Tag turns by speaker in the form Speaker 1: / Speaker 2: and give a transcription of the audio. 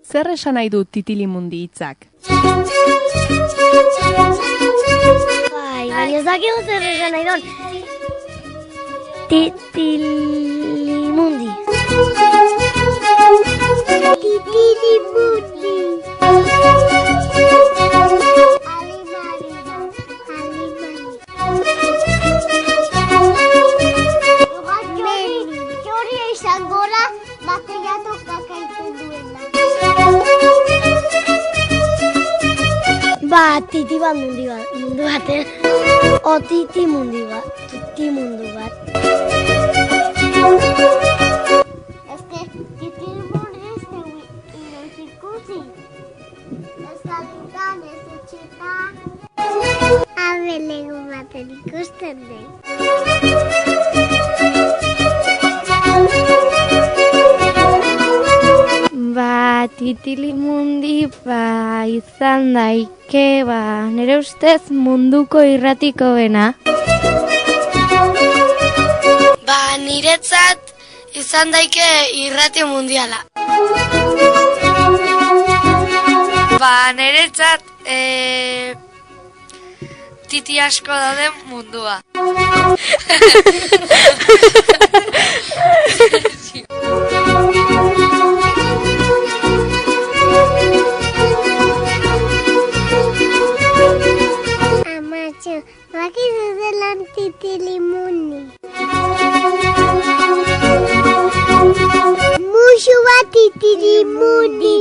Speaker 1: zer esan nahi du titilimundi hitzak?
Speaker 2: Baina ez dakigu zer esan nahi duen. Titilimundi. Titilimundi. Txori izango da, bateriatok kakaiten duela. Titi bat mundu baten. O titi mundu bat. Mundu bat. Titi mundu ez ikusi. Ez kalitan, ez etxetan. Abelego baten ikusten den.
Speaker 3: Titilimundi izan daike, nire ustez munduko irratiko bena.
Speaker 2: Niretzat izan daike irrati mundiala.
Speaker 3: Niretzat titi asko dauden mundua.
Speaker 2: Amatxo, bakizu zelan titilimundi. Musu bat titilimundi.